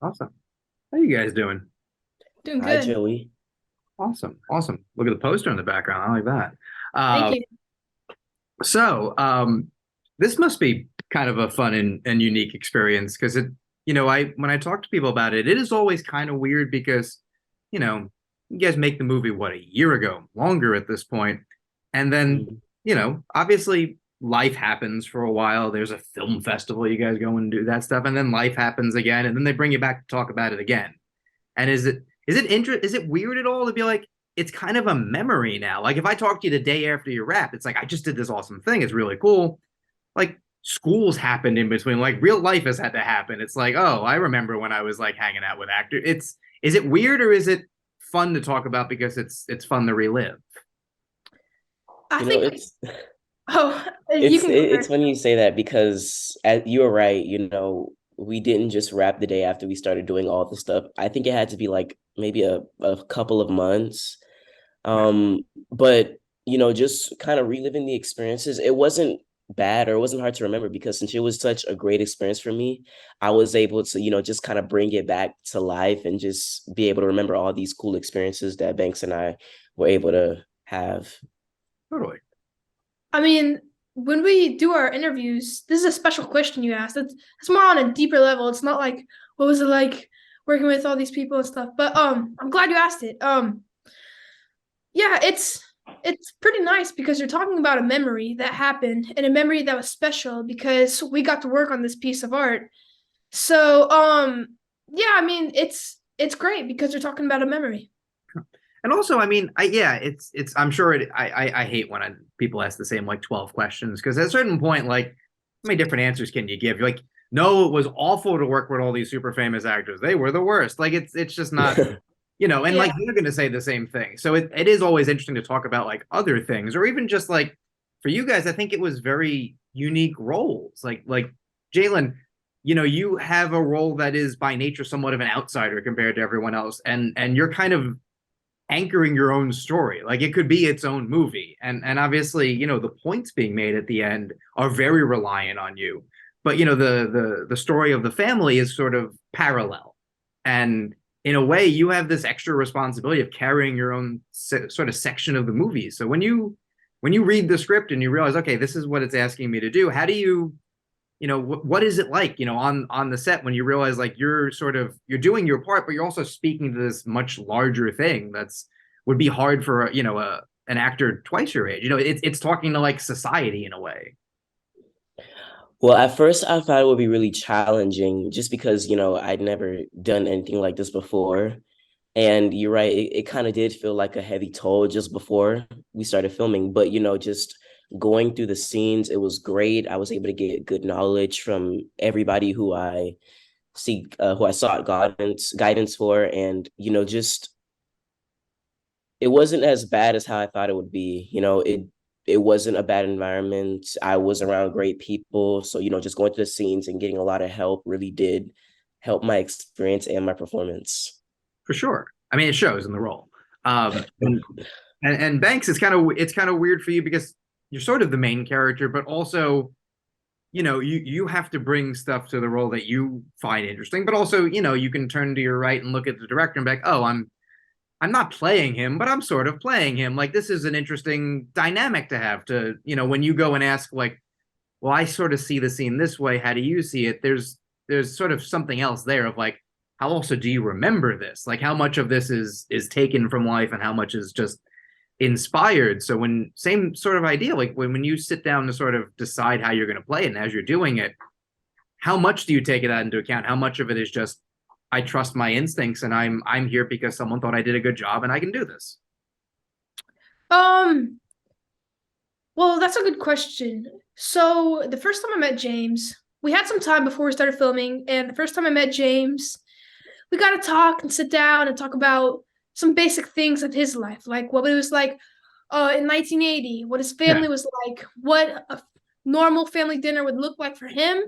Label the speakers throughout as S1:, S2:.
S1: Awesome. How you guys doing?
S2: Doing
S3: Hi,
S2: good.
S3: Joey.
S1: Awesome. Awesome. Look at the poster in the background. I like that.
S2: Thank
S1: Uh,
S2: you.
S1: so this must be kind of a fun and unique experience because I when I talk to people about it, it is always kind of weird because, you know, you guys make the movie what, a year ago, longer at this point, and then,
S3: Mhm.
S1: obviously life happens for a while. There's a film festival, you guys go and do that stuff, and then life happens again, and then they bring you back to talk about it again. And is it weird at all to be like, it's kind of a memory now? Like if I talk to you the day after you wrap, it's like I just did this awesome thing. It's really cool. Like schools happened in between. Like real life has had to happen. It's like, oh, I remember when I was like hanging out with actors. Is it weird or is it fun to talk about because it's fun to relive?
S2: I
S3: You know,
S2: think.
S3: it's
S2: Oh, you
S3: it's
S2: can
S3: it-
S2: go
S3: it's
S2: first.
S3: funny you say that because you were right. We didn't just wrap the day after we started doing all the stuff. I think it had to be like maybe a couple of months. Um, but just kind of reliving the experiences. It wasn't bad or it wasn't hard to remember because since it was such a great experience for me, I was able to, just kind of bring it back to life and just be able to remember all these cool experiences that Banks and I were able to have.
S1: Totally.
S2: I mean, when we do our interviews, this is a special question you asked. It's more on a deeper level. It's not like what was it like working with all these people and stuff. But I'm glad you asked it. Yeah, it's pretty nice because you're talking about a memory that happened and a memory that was special because we got to work on this piece of art. So yeah, I mean it's great because you're talking about a memory.
S1: And also, I mean, it's. I'm sure it. I hate when people ask the same like 12 questions because at a certain point, like, how many different answers can you give? You're like, no, it was awful to work with all these super famous actors. They were the worst. Like, it's just not, and
S2: Yeah.
S1: like you're going to say the same thing. So it is always interesting to talk about like other things or even just like for you guys, I think it was very unique roles. Like Jaylin, you have a role that is by nature somewhat of an outsider compared to everyone else, and you're kind of anchoring your own story. Like it could be its own movie. And obviously, the points being made at the end are very reliant on you. But the story of the family is sort of parallel. And in a way, you have this extra responsibility of carrying your own sort of section of the movie. So when you read the script and you realize, okay, this is what it's asking me to do, how do you what is it like on the set when you realize like you're doing your part but you're also speaking to this much larger thing that's would be hard for an actor twice your age. It's talking to like society in a way.
S3: Well, at first I thought it would be really challenging just because, I'd never done anything like this before. And you're right, it kind of did feel like a heavy toll just before we started filming. But, just going through the scenes, it was great. I was able to get good knowledge from everybody who I sought guidance for. And, just it wasn't as bad as how I thought it would be. It wasn't a bad environment. I was around great people. So, just going through the scenes and getting a lot of help really did help my experience and my performance.
S1: For sure. I mean, it shows in the role. And Banks is kind of weird for you because you're sort of the main character but also you have to bring stuff to the role that you find interesting but also you can turn to your right and look at the director and be like, oh, I'm not playing him, but I'm sort of playing him. Like this is an interesting dynamic to have to, when you go and ask like, well, I sort of see the scene this way. How do you see it? There's sort of something else there of like, how also do you remember this? Like how much of this is taken from life and how much is just inspired. So when same sort of idea, like when you sit down to sort of decide how you're going to play it and as you're doing it, how much do you take that into account? How much of it is just I trust my instincts and I'm here because someone thought I did a good job and I can do this.
S2: Um well, that's a good question. So the first time I met James, we had some time before we started filming, and the first time I met James, we got to talk and sit down and talk about some basic things of his life, like what it was like in 1980, what his
S1: Yeah,
S2: family was like, what a normal family dinner would look like for him.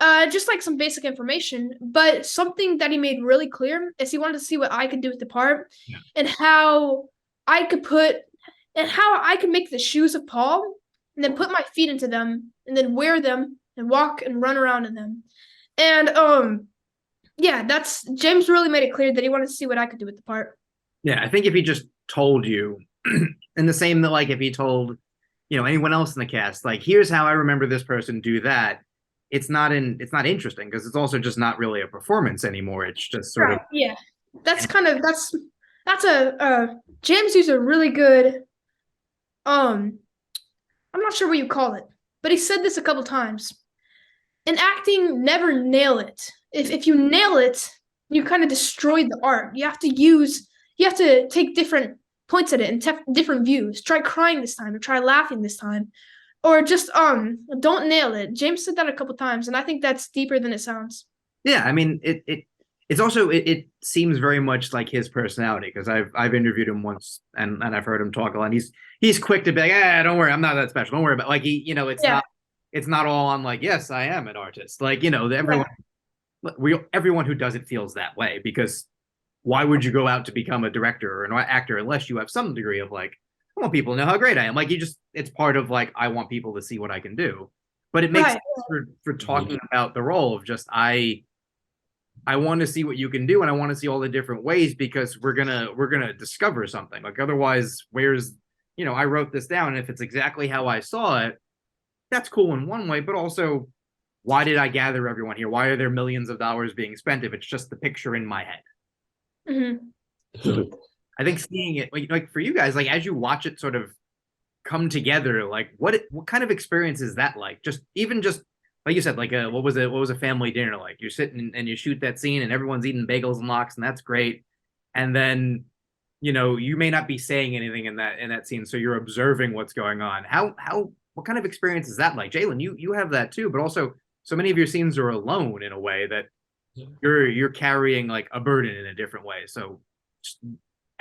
S2: Just like some basic information, but something that he made really clear is he wanted to see what I could do with the part
S1: yeah,
S2: and how I could put and how I could make the shoes of Paul and then put my feet into them and then wear them and walk and run around in them. And yeah, that's James really made it clear that he wanted to see what I could do with the part.
S1: Yeah, I think if he just told you, in the same that like if he told, anyone else in the cast, like here's how I remember this person do that, it's not interesting because it's also just not really a performance anymore. It's just sort of
S2: Right. Yeah. That's a James used a really good um I'm not sure what you call it, but he said this a couple times. In acting, never nail it. If you nail it, you kind of destroy the art. You have to take different points at it and different views. Try crying this time or try laughing this time. Or just don't nail it. James said that a couple times, and I think that's deeper than it sounds.
S1: yeah. I mean, it's also it seems very much like his personality because I've interviewed him once and I've heard him talk a lot. And he's quick to be like, don't worry, I'm not that special. Don't worry about like
S2: Yeah.
S1: it's not all on like yes, I am an artist. Like
S2: Yeah.
S1: everyone who does it feels that way because why would you go out to become a director or an actor unless you have some degree of like I want people to know how great I am. Like it's part of like I want people to see what I can do. But it makes
S2: Right.
S1: sense for talking about the role of just I want to see what you can do and I want to see all the different ways because we're gonna discover something. Like otherwise, where's I wrote this down and if it's exactly how I saw it, that's cool in one way, but also why did I gather everyone here? Why are there millions of dollars being spent if it's just the picture in my head?
S2: Hmm.
S1: So I think seeing it like for you guys, like as you watch it sort of come together, like what kind of experience is that like? Just even just like you said, like what was a family dinner like? You're sitting and you shoot that scene and everyone's eating bagels and lox and that's great. And then you may not be saying anything in that scene, so you're observing what's going on. How what kind of experience is that like? Jaylin, you have that too, but also so many of your scenes are alone in a way that you're carrying like a burden in a different way. So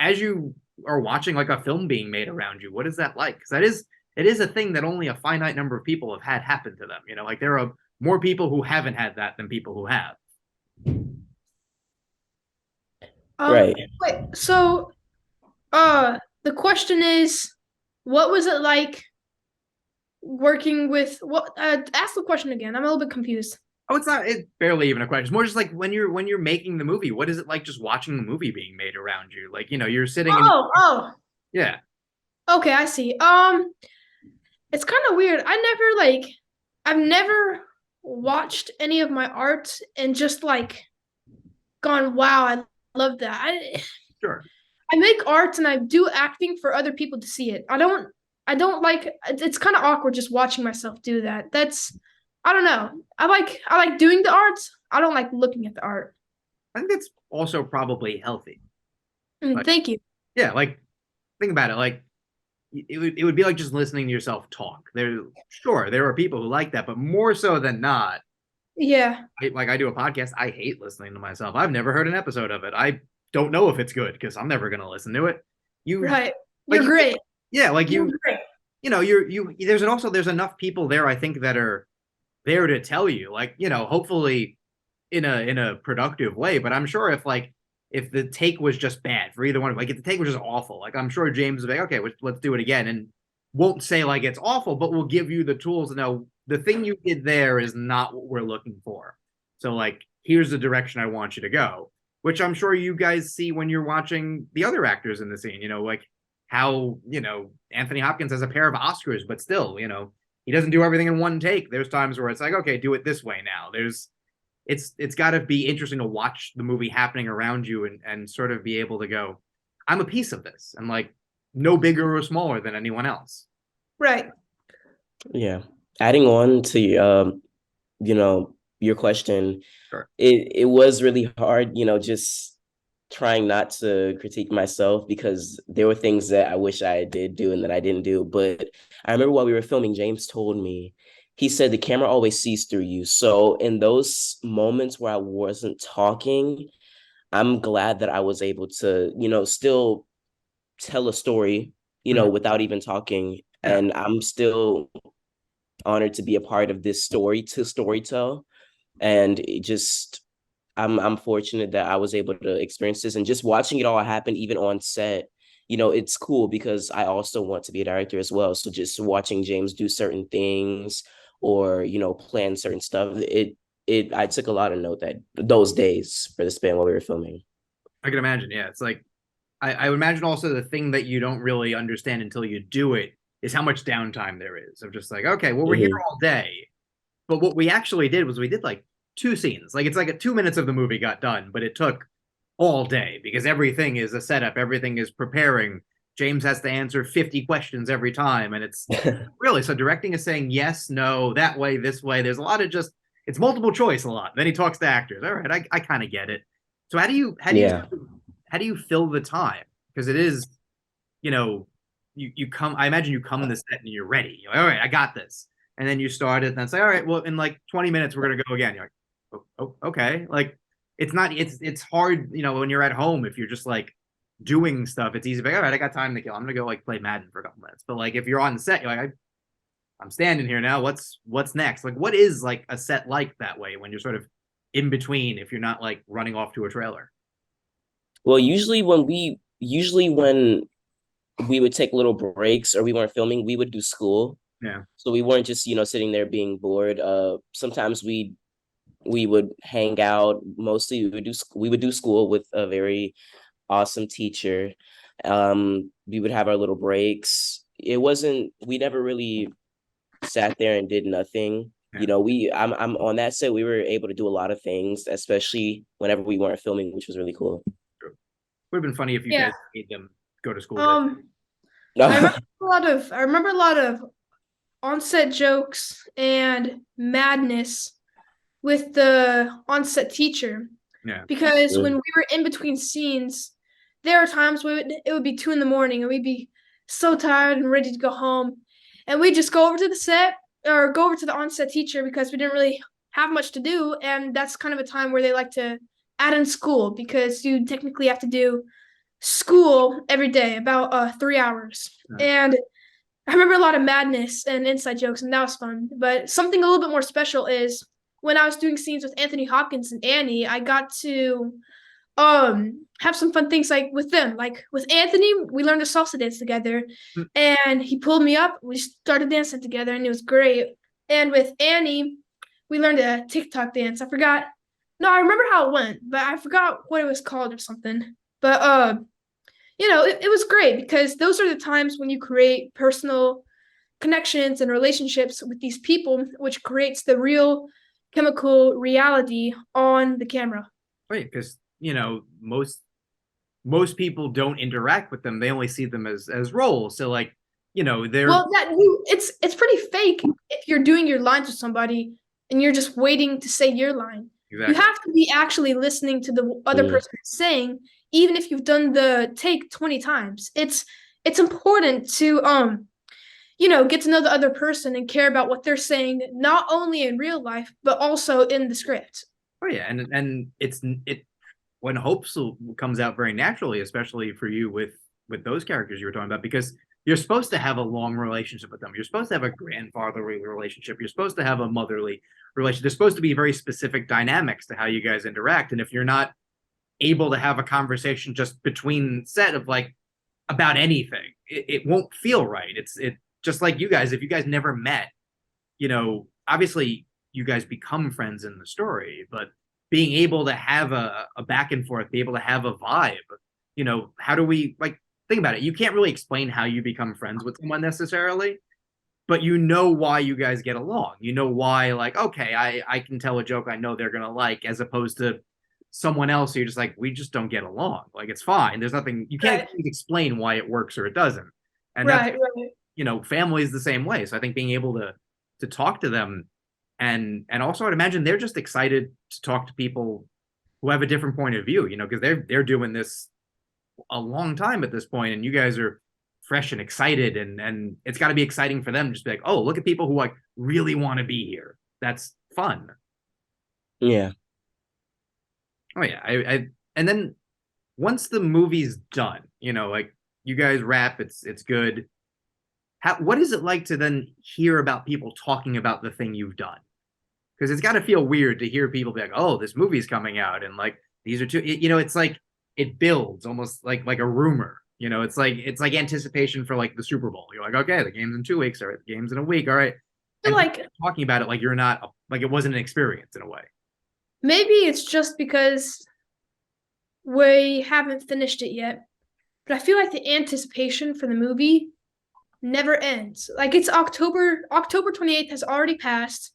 S1: as you are watching like a film being made around you, what is that like? Because it is a thing that only a finite number of people have had happen to them. Like there are more people who haven't had that than people who have.
S3: Right.
S2: Wait, so the question is, what was it like working with what ask the question again. I'm a little bit confused.
S1: Oh, it's barely even a question. It's more just like when you're making the movie, what is it like just watching the movie being made around you? Like, you're sitting and
S2: Oh,
S1: yeah,
S2: okay, I see. It's kind of weird. I've never watched any of my art and just like gone, wow, I love that.
S1: sure.
S2: I make art and I do acting for other people to see it. I don't like it's kind of awkward just watching myself do that. That's I don't know. I like doing the art. I don't like looking at the art.
S1: I think that's also probably healthy. Like,
S2: Thank you.
S1: yeah, like think about it. Like it would be like just listening to yourself talk. There are people who like that, but more so than not,
S2: Yeah.
S1: like I do a podcast. I hate listening to myself. I've never heard an episode of it. I don't know if it's good because I'm never gonna listen to it. You
S2: Right.
S1: like
S2: You're great.
S1: yeah, like
S2: You're great.
S1: there's enough people there I think that are there to tell you like hopefully in a productive way, but I'm sure if the take was just bad for either one, like if the take was just awful, like I'm sure James would be like, okay, let's do it again, and won't say like it's awful, but will give you the tools to know the thing you did there is not what we're looking for. So like here's the direction I want you to go, which I'm sure you guys see when you're watching the other actors in the scene, like how Anthony Hopkins has a pair of Oscars, but still, he doesn't do everything in one take. There's times where it's like, okay, do it this way now. It's got to be interesting to watch the movie happening around you and sort of be able to go, I'm a piece of this, and like no bigger or smaller than anyone else.
S2: Right.
S3: Yeah. Adding on to your question,
S1: Sure.
S3: it was really hard, just trying not to critique myself because there were things that I wish I did do and that I didn't do. But I remember while we were filming, James told me, he said the camera always sees through you. So in those moments where I wasn't talking, I'm glad that I was able to, still tell a story,
S1: Mhm.
S3: without even talking.
S1: Yeah.
S3: And I'm still honored to be a part of this story to storytell. And it just I'm fortunate that I was able to experience this and just watching it all happen, even on set. It's cool because I also want to be a director as well. So just watching James do certain things or plan certain stuff, I took a lot of note that those days for the span while we were filming.
S1: I can imagine. Yeah, it's like I would imagine also the thing that you don't really understand until you do it is how much downtime there is of just like, okay, well, we're here
S3: Mhm.
S1: all day. But what we actually did was we did like two scenes. Like it's like 2 minutes of the movie got done, but it took all day because everything is a setup, everything is preparing. James has to answer 50 questions every time. And it's really so directing is saying yes, no, that way, this way. There's a lot of just it's multiple choice a lot. Then he talks to actors. All right, I kind of get it. So
S3: Yeah.
S1: how do you fill the time? Because it is, you know, you come. I imagine you come in the set and you're ready. You're like, all right, I got this. And then you start it and then say, all right, well, in like 20 minutes we're gonna go again. You're like, okay. Like it's not. It's hard. When you're at home, if you're just like doing stuff, it's easy. Like, all right, I got time to kill. I'm gonna go like play Madden for a couple minutes. But like if you're on the set, you're like, I'm standing here now. What's next? Like what is like a set like that way when you're sort of in between if you're not like running off to a trailer?
S3: Well, usually when we would take little breaks or we weren't filming, we would do school.
S1: Yeah.
S3: So we weren't just, sitting there being bored. Sometimes we would hang out. Mostly we would do school with a very awesome teacher. We would have our little breaks. We never really sat there and did nothing.
S1: Yeah.
S3: I'm on that set. We were able to do a lot of things, especially whenever we weren't filming, which was really cool.
S1: True. Would have been funny if you
S2: Yeah.
S1: guys made them go to school with.
S2: Um, I remember a lot of onset jokes and madness with the onset teacher
S1: Yeah.
S2: because when we were in between scenes, there are times where it would be 2 in the morning and we'd be so tired and ready to go home, and we'd just go over to the set or go over to the onset teacher because we didn't really have much to do, and that's kind of a time where they like to add in school because you technically have to do school every day about 3 hours.
S1: Yeah.
S2: And I remember a lot of madness and inside jokes, and that was fun. But something a little bit more special is when I was doing scenes with Anthony Hopkins and Annie, I got to have some fun things like with them. Like with Anthony, we learned a salsa dance together, and he pulled me up. We started dancing together, and it was great. And with Annie, we learned a TikTok dance. I forgot. No, I remember how it went, but I forgot what it was called or something. But it was great because those are the times when you create personal connections and relationships with these people, which creates the real chemical reality on the camera.
S1: Right, because most people don't interact with them. They only see them as roles. So like, they're
S2: Well, it's pretty fake if you're doing your lines with somebody and you're just waiting to say your line. You
S1: exactly
S2: have to be actually listening to the other
S3: Mm.
S2: person saying, even if you've done the take 20 times. It's important to get to know the other person and care about what they're saying, not only in real life, but also in the script.
S1: oh yeah, and it when hopes comes out very naturally, especially for you with those characters you were talking about, because you're supposed to have a long relationship with them. You're supposed to have a grandfatherly relationship. You're supposed to have a motherly relationship. There's supposed to be very specific dynamics to how you guys interact. And if you're not able to have a conversation just between set of like about anything, it won't feel right. It just like you guys, if you guys never met, obviously you guys become friends in the story, but being able to have a back and forth, be able to have a vibe, how do we like think about it? You can't really explain how you become friends with someone necessarily, but you know why you guys get along. You know why, like, okay, I can tell a joke I know they're gonna like, as opposed to someone else who you're just like, we just don't get along. Like it's fine. There's nothing you can't
S2: Right.
S1: explain why it works or it doesn't. And that's
S2: Right.
S1: family is the same way. So I think being able to talk to them and also I'd imagine they're just excited to talk to people who have a different point of view, because they're doing this a long time at this point, and you guys are fresh and excited, and it's got to be exciting for them to just be like, oh, look at people who like really want to be here. That's fun.
S3: Yeah.
S1: Oh yeah, I and then once the movie's done, like you guys wrap, it's good. What is it like to then hear about people talking about the thing you've done? Because it's got to feel weird to hear people be like, "Oh, this movie's coming out," and like these are two. It's like it builds almost like a rumor. It's like anticipation for like the Super Bowl. You're like, okay, the game's in 2 weeks. All right, the game's in a week. All right,
S2: feel
S1: And
S2: like
S1: talking about it like you're not like it wasn't an experience in a way.
S2: maybe it's just because we haven't finished it yet, but I feel like the anticipation for the movie never ends. Like it's October 28th has already passed,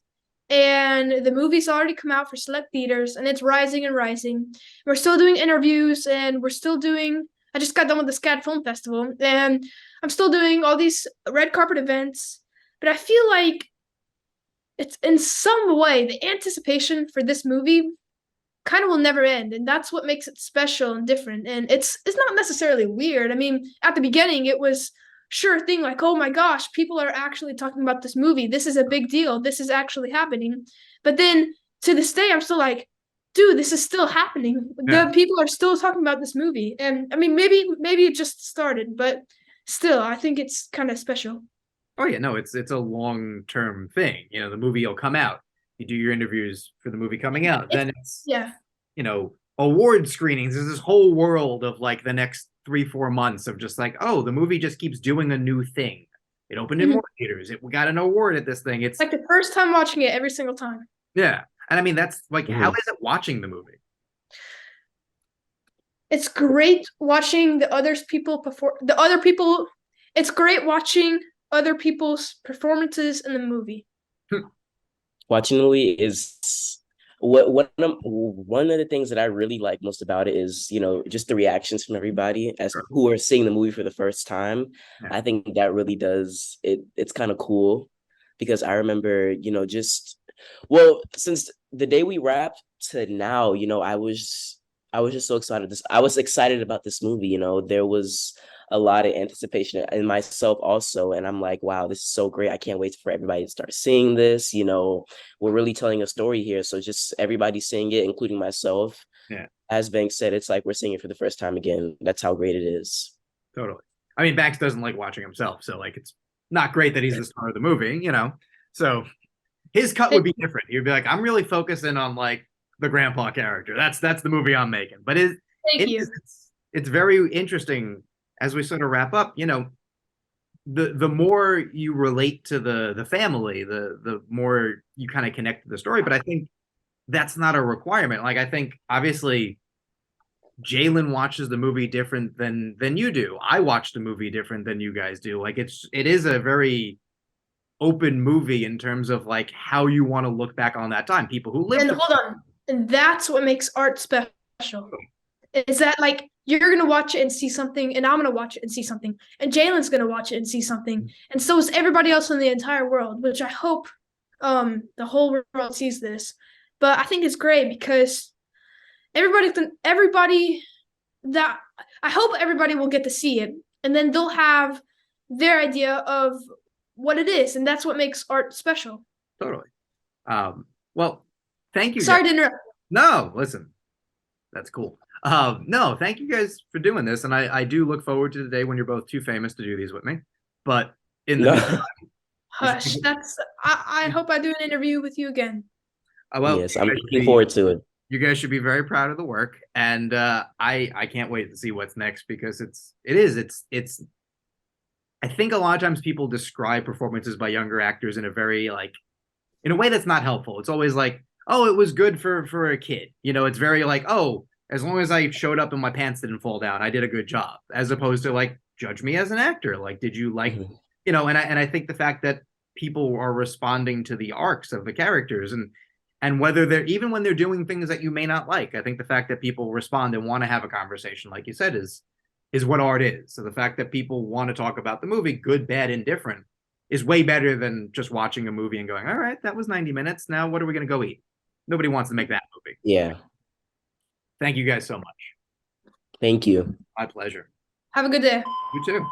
S2: and the movie's already come out for select theaters, and it's rising and rising. We're still doing interviews, and we're still doing. I just got done with the SCAD Film Festival, and I'm still doing all these red carpet events. But I feel like it's in some way the anticipation for this movie kind of will never end, and that's what makes it special and different. And it's not necessarily weird. I mean, at the beginning it was sure thing like, oh my gosh, people are actually talking about this movie, this is a big deal, this is actually happening. But then to this day I'm still like, dude, this is still happening,
S1: Yeah.
S2: the people are still talking about this movie. And I mean, maybe it just started, but still I think it's kind of special.
S1: Oh yeah, no, it's a long-term thing. You know, the movie will come out. You do your interviews for the movie coming out. Then it's,
S2: Yeah.
S1: you know, award screenings. There's this whole world of like the next 3-4 months of just like, oh, the movie just keeps doing a new thing. It opened in more theaters. We got an award at this thing. It's
S2: Like the first time watching it every single time.
S1: yeah. And I mean that's like how
S3: Mhm.
S1: is it watching the movie?
S2: It's great watching the others people perform the other people. It's great watching other people's performances in the movie.
S3: Watching the movie is one of the things that I really like most about it is, just the reactions from everybody as
S1: Sure.
S3: who are seeing the movie for the first time.
S1: Yeah.
S3: I think that really does it. It's kind of cool because I remember, since the day we wrapped to now, I was just so excited. I was excited about this movie. There was a lot of anticipation in myself also, and I'm like, wow, this is so great. I can't wait for everybody to start seeing this. We're really telling a story here, so just everybody seeing it, including myself.
S1: Yeah,
S3: As Banks said, it's like we're seeing it for the first time again. That's how great it is.
S1: totally. I mean, Banks doesn't like watching himself, so like it's not great that he's the star of the movie, you know. So his cut would be different. He'd be like, I'm really focusing on like the grandpa character. That's the movie I'm making. But
S2: Thank you.
S1: it's very interesting as we sort of wrap up. You know, the more you relate to the family, the more you kind of connect to the story. But I think that's not a requirement. Like I think obviously Jaylin watches the movie different than you do. I watch the movie different than you guys do. Like it is a very open movie in terms of like how you want to look back on that time. People who lived
S2: And hold on. And that's what makes art special. Is that like you're gonna watch it and see something, and I'm gonna watch it and see something, and Jalen's gonna watch it and see something, and so is everybody else in the entire world, which I hope the whole world sees this. But I think it's great because everybody that I hope everybody will get to see it, and then they'll have their idea of what it is, and that's what makes art special.
S1: totally. Well, thank you.
S2: Sorry
S1: guys.
S2: to interrupt.
S1: No, listen, that's cool. No, thank you guys for doing this, and I do look forward to the day when you're both too famous to do these with me. But in the meantime,
S2: Hush. I hope I do an interview with you again.
S1: well,
S3: Yes, I'm looking forward to it.
S1: you guys should be very proud of the work, and I can't wait to see what's next because it's. I think a lot of times people describe performances by younger actors in a very like in a way that's not helpful. It's always like, oh, it was good for a kid. You know, it's very like, oh, as long as I showed up and my pants didn't fall down, I did a good job. As opposed to like, judge me as an actor. Like, did you like, you know? And I think the fact that people are responding to the arcs of the characters and whether they're even when they're doing things that you may not like, I think the fact that people respond and want to have a conversation, like you said, is what art is. So the fact that people want to talk about the movie, good, bad, indifferent, is way better than just watching a movie and going, all right, that was 90 minutes. Now what are we going to go eat? Nobody wants to make that movie.
S3: Yeah.
S1: Thank you guys so much.
S3: Thank you.
S1: My pleasure.
S2: Have a good day.
S1: You too.